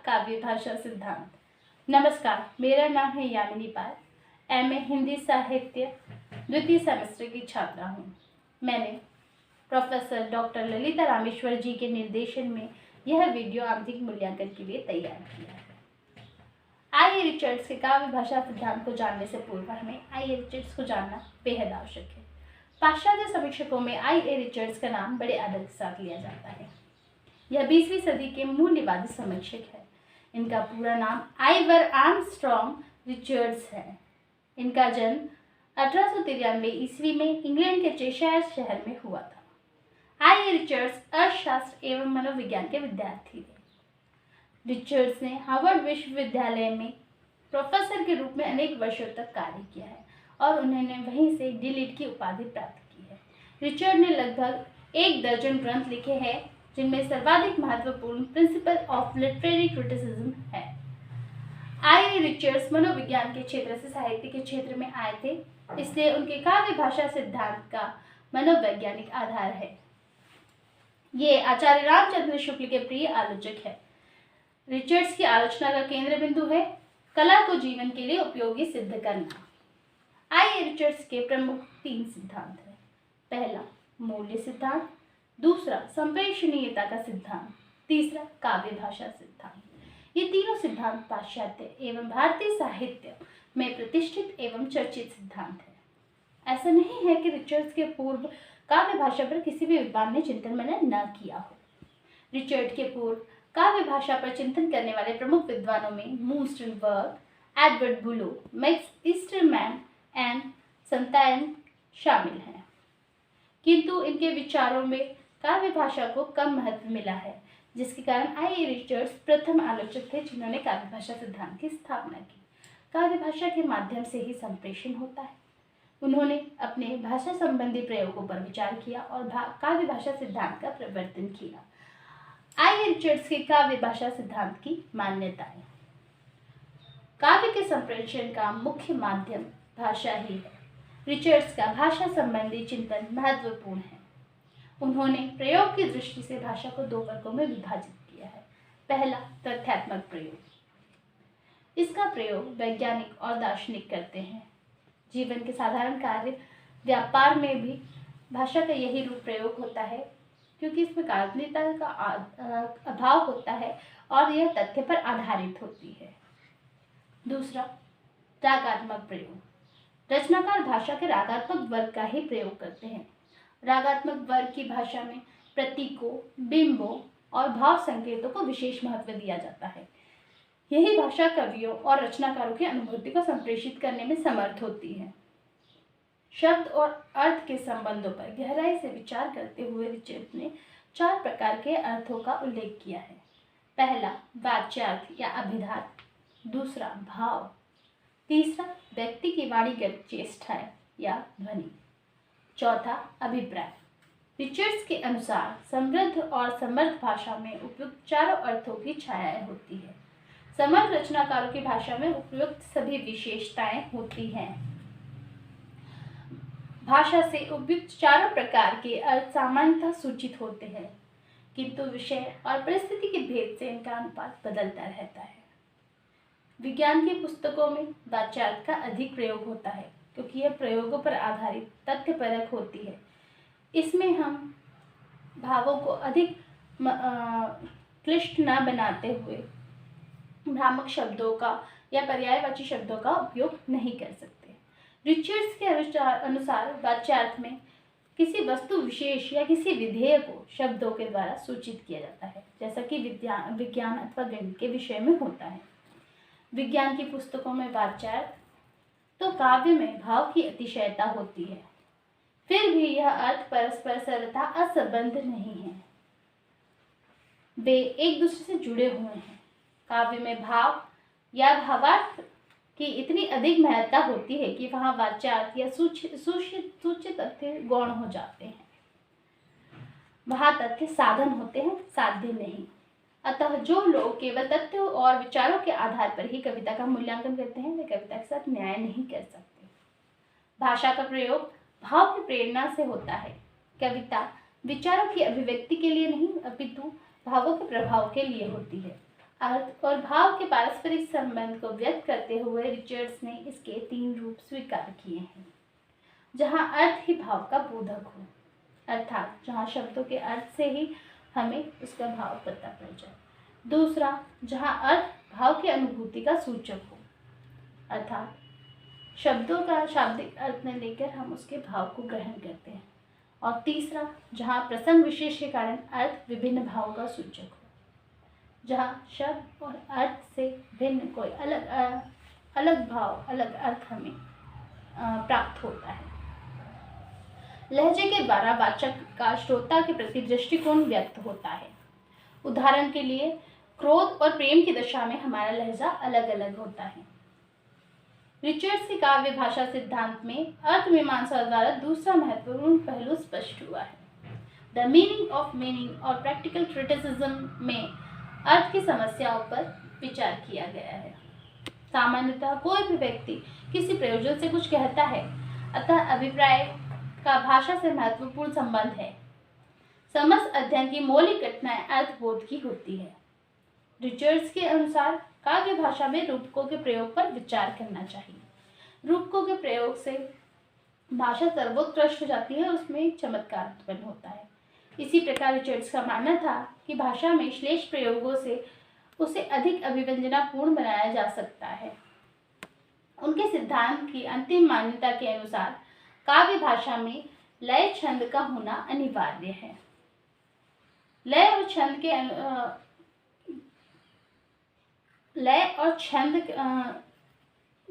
काव्य भाषा सिद्धांत। नमस्कार, मेरा नाम है यामिनी पाल। एमए हिंदी साहित्य द्वितीय सेमेस्टर की छात्रा हूँ। मैंने प्रोफेसर डॉक्टर ललिता रामेश्वर जी के निर्देशन में यह वीडियो आंतरिक मूल्यांकन के लिए तैयार किया है। आई ए रिचर्ड्स के काव्य भाषा सिद्धांत को जानने से पूर्व हमें आई ए रिचर्ड्स को जानना बेहद आवश्यक है। पाश्चात्य समीक्षकों में आई ए रिचर्ड्स का नाम बड़े आदर के साथ लिया जाता है। यह 20वीं सदी के मूल्यवादी समीक्षक है। इनका पूरा नाम आइवर आर्मस्ट्रॉन्ग रिचर्ड्स है। इनका जन्म 1893 ईस्वी में इंग्लैंड के चेशायर शहर में हुआ था। आई ए रिचर्ड्स अर्थशास्त्र एवं मनोविज्ञान के विद्यार्थी थे। रिचर्ड्स ने हार्वर्ड विश्वविद्यालय में प्रोफेसर के रूप में अनेक वर्षों तक कार्य किया है और उन्होंने वहीं से डी.लिट की उपाधि प्राप्त की है। रिचर्ड ने लगभग 1 दर्जन ग्रंथ लिखे हैं, जिनमें सर्वाधिक महत्वपूर्ण प्रिंसिपल ऑफ लिटरेरी क्रिटिसिज्म है। आई ए रिचर्ड्स मनोविज्ञान के क्षेत्र से साहित्य के क्षेत्र में आए थे, इसलिए उनके काव्य भाषा सिद्धांत का मनोवैज्ञानिक आधार है। ये आचार्य रामचंद्र शुक्ल के प्रिय आलोचक है। रिचर्ड्स की आलोचना का केंद्र बिंदु है कला को जीवन के लिए उपयोगी सिद्ध करना। आई ए रिचर्ड्स के प्रमुख 3 सिद्धांत हैं। पहला मूल्य सिद्धांत, दूसरा संप्रेषणीयता का सिद्धांत, तीसरा काव्य भाषा सिद्धांत। ये तीनों सिद्धांत पाश्चात्य एवं भारतीय साहित्य में प्रतिष्ठित एवं चर्चित सिद्धांत है। ऐसा नहीं है कि रिचर्ड्स के पूर्व काव्य भाषा पर किसी भी विद्वान ने चिंतन मनन न किया हो। रिचर्ड के पूर्व काव्य भाषा पर चिंतन करने वाले प्रमुख विद्वानों में मूस्टन वर्ग, एडवर्ड बुलो, मैक्स ईस्टरमैन एंड संतायन शामिल हैं, किंतु इनके विचारों में काव्य भाषा को कम महत्व मिला है, जिसके कारण आई ए रिचर्ड्स प्रथम आलोचक थे जिन्होंने काव्य भाषा सिद्धांत की स्थापना की। काव्य भाषा के माध्यम से ही संप्रेषण होता है। उन्होंने अपने भाषा संबंधी प्रयोगों पर विचार किया और काव्य भाषा सिद्धांत का प्रवर्तन किया। आई ए रिचर्ड्स के काव्य भाषा सिद्धांत की मान्यताएं। काव्य के संप्रेषण का मुख्य माध्यम भाषा ही है। रिचर्ड्स का भाषा संबंधी चिंतन महत्वपूर्ण है। उन्होंने प्रयोग की दृष्टि से भाषा को 2 वर्गों में विभाजित किया है। पहला तथ्यात्मक प्रयोग। इसका प्रयोग वैज्ञानिक और दार्शनिक करते हैं। जीवन के साधारण कार्य व्यापार में भी भाषा का यही रूप प्रयोग होता है, क्योंकि इसमें काल्पनिकता का अभाव होता है और यह तथ्य पर आधारित होती है। दूसरा रागात्मक प्रयोग। रचनाकार भाषा के रागात्मक वर्ग का ही प्रयोग करते हैं। रागात्मक वर्ग की भाषा में प्रतीकों, बिंबों और भाव संकेतों को विशेष महत्व दिया जाता है। यही भाषा कवियों और रचनाकारों की अनुभूति को संप्रेषित करने में समर्थ होती है। शब्द और अर्थ के संबंधों पर गहराई से विचार करते हुए रिचर्ड्स ने 4 प्रकार के अर्थों का उल्लेख किया है। पहला वाच्यार्थ या अभिधात, दूसरा भाव, तीसरा व्यक्ति की वाणीगत चेष्टाएं या ध्वनि, चौथा अभिप्राय। रिचर्ड्स के अनुसार समृद्ध और समर्थ भाषा में उपयुक्त 4 अर्थों की छायाएं होती है। समर्थ रचनाकारों की भाषा में उपयुक्त सभी विशेषताएं होती हैं। भाषा से उपयुक्त 4 प्रकार के अर्थ सामान्यतः सूचित होते हैं, किंतु विषय और परिस्थिति के भेद से इनका अनुपात बदलता रहता है। विज्ञान की पुस्तकों में वाच्यार्थ का अधिक प्रयोग होता है, क्योंकि यह प्रयोगों पर आधारित तथ्यपरक होती है। इसमें हम भावों को अधिक क्लिष्ट न बनाते हुए भ्रामक शब्दों का या पर्यायवाची शब्दों का उपयोग नहीं कर सकते। रिचर्ड्स के अनुसार वाच्यार्थ में किसी वस्तु विशेष या किसी विधेय को शब्दों के द्वारा सूचित किया जाता है, जैसा कि विज्ञान अथवा गणित के विषय में होता है। विज्ञान की पुस्तकों में वाच्यार्थ तो काव्य में भाव की अतिशयता होती है, फिर भी यह अर्थ परस्पर सरलता असंबद्ध नहीं है, वे एक दूसरे से जुड़े हुए हैं। काव्य में भाव या भावार्थ की इतनी अधिक महत्ता होती है कि वहां वाच्यार्थ या सूचित तथ्य गौण हो जाते हैं। वहां तथ्य साधन होते हैं, साध्य नहीं। अतः जो लोग केवल तथ्यों और विचारों के आधार पर ही कविता का मूल्यांकन करते हैं, वे कविता के साथ न्याय नहीं कर सकते। भाषा का प्रयोग भाव की प्रेरणा से होता है। कविता विचारों की अभिव्यक्ति के लिए नहीं, अपितु भावों के प्रभाव के लिए होती है। अर्थ और भाव के पारस्परिक संबंध को व्यक्त करते हुए रिचर्ड्स ने इसके 3 रूप स्वीकार किए हैं। जहाँ अर्थ ही भाव का बोधक हो, अर्थात जहाँ शब्दों के अर्थ से ही हमें उसका भाव पता पड़ जाए। दूसरा, जहाँ अर्थ भाव की अनुभूति का सूचक हो, अर्थात शब्दों का शाब्दिक अर्थ में लेकर हम उसके भाव को ग्रहण करते हैं। और तीसरा, जहाँ प्रसंग विशेष के कारण अर्थ विभिन्न भावों का सूचक हो, जहाँ शब्द और अर्थ से भिन्न कोई अलग भाव, अलग अर्थ हमें प्राप्त होता है। लहजे के द्वारा वाचक का श्रोता के प्रति दृष्टिकोण व्यक्त होता है। उदाहरण के लिए, क्रोध और प्रेम की दशा में हमारा लहजा अलग अलग होता है। रिचर्ड्स की काव्य भाषा सिद्धांत में अर्थ मीमांसा द्वारा दूसरा महत्वपूर्ण पहलू स्पष्ट हुआ है। द मीनिंग ऑफ मीनिंग और प्रैक्टिकल क्रिटिसिज्म में अर्थ की समस्याओं पर विचार किया गया है। सामान्यतः कोई भी व्यक्ति किसी प्रयोजन से कुछ कहता है, अतः अभिप्राय का भाषा से महत्वपूर्ण संबंध है। समस्त अध्ययन की मौलिक घटनाएं अर्थबोध की होती है। रिचर्ड्स के अनुसार काव्य भाषा में रूपकों के प्रयोग पर विचार करना चाहिए। रूपकों के प्रयोग से भाषा सर्वोत्कृष्ट हो जाती है, उसमें चमत्कार उत्पन्न होता है। इसी प्रकार रिचर्ड्स का मानना था कि भाषा में श्लेष प्रयोगों से उसे अधिक अभिव्यंजनापूर्ण बनाया जा सकता है। उनके सिद्धांत की अंतिम मान्यता के अनुसार काव्य भाषा में लय छंद का होना अनिवार्य है। लय और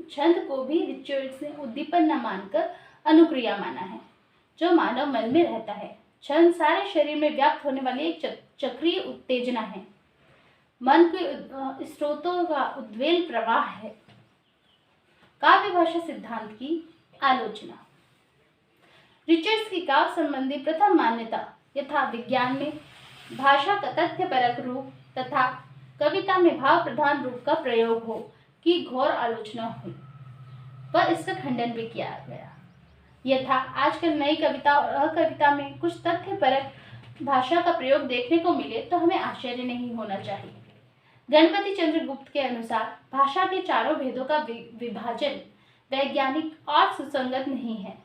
छंद को भी रिचर्ड्स ने उद्दीपन न मानकर अनुक्रिया माना है, जो मानव मन में रहता है। छंद सारे शरीर में व्याप्त होने वाली एक चक्रीय उत्तेजना है, मन के स्रोतों का उद्वेल प्रवाह है। काव्य भाषा सिद्धांत की आलोचना। रिचर्ड्स की काव्य संबंधी प्रथम मान्यता यथा विज्ञान में भाषा का तथ्यपरक रूप तथा कविता में भाव प्रधान रूप का प्रयोग हो की घोर आलोचना हुई, पर इसका खंडन भी किया गया। यथा आजकल नई कविता और अकविता में कुछ तथ्यपरक भाषा का प्रयोग देखने को मिले तो हमें आश्चर्य नहीं होना चाहिए। गणपति चंद्र गुप्त के अनुसार भाषा के चारों भेदों का विभाजन वैज्ञानिक और सुसंगत नहीं है।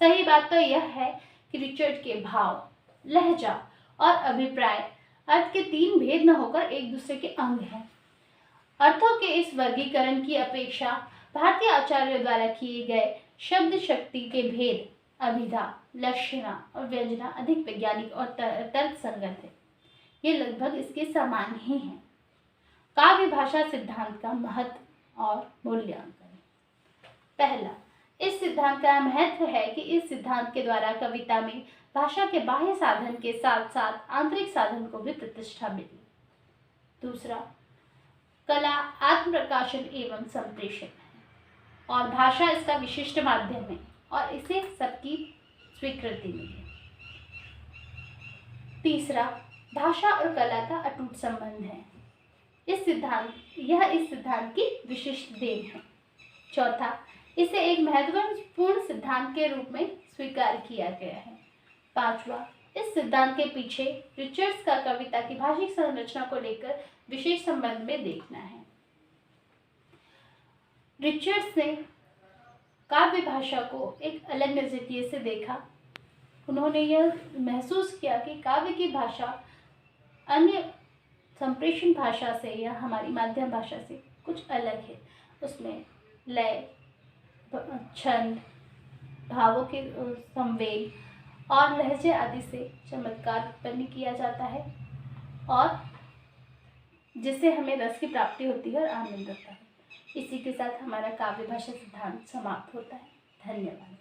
सही बात तो यह है कि रिचर्ड के भाव, लहजा और अभिप्राय अर्थ के 3 भेद न होकर एक दूसरे के अंग हैं। अर्थों के इस वर्गीकरण की अपेक्षा भारतीय आचार्यों द्वारा किए गए शब्द शक्ति के भेद, अभिधा, लक्षणा और व्यंजना अधिक वैज्ञानिक और तर्क संगत है। ये लगभग इसके समान ही हैं। काव्य भाषा सिद्धांत का महत्व और मूल्यांकन। पहला, इस सिद्धांत का महत्व है कि इस सिद्धांत के द्वारा कविता में भाषा के बाह्य साधन के साथ साथ आंतरिक साधन को भी प्रतिष्ठा मिली। दूसरा, कला आत्म प्रकाशन एवं संप्रेषण है और भाषा इसका विशिष्ट माध्यम है और इसे सबकी स्वीकृति मिली। तीसरा, भाषा और कला का अटूट संबंध है। यह इस सिद्धांत की विशिष्ट देन है। चौथा, इसे एक महत्वपूर्ण सिद्धांत के रूप में स्वीकार किया गया है। पांचवा, इस सिद्धांत के पीछे रिचर्ड्स का कविता की भाषिक संरचना को लेकर विशेष संबंध में देखना है। रिचर्ड्स ने काव्य भाषा को एक अलग नजरिए से देखा। उन्होंने यह महसूस किया कि काव्य की भाषा अन्य संप्रेषण भाषा से या हमारी माध्यम भाषा से कुछ अलग है। उसमें लय, छंद, भावों के संवेग और लहजे आदि से चमत्कार उत्पन्न किया जाता है और जिससे हमें रस की प्राप्ति होती है और आनंद होता है। इसी के साथ हमारा काव्य भाषा सिद्धांत समाप्त होता है। धन्यवाद।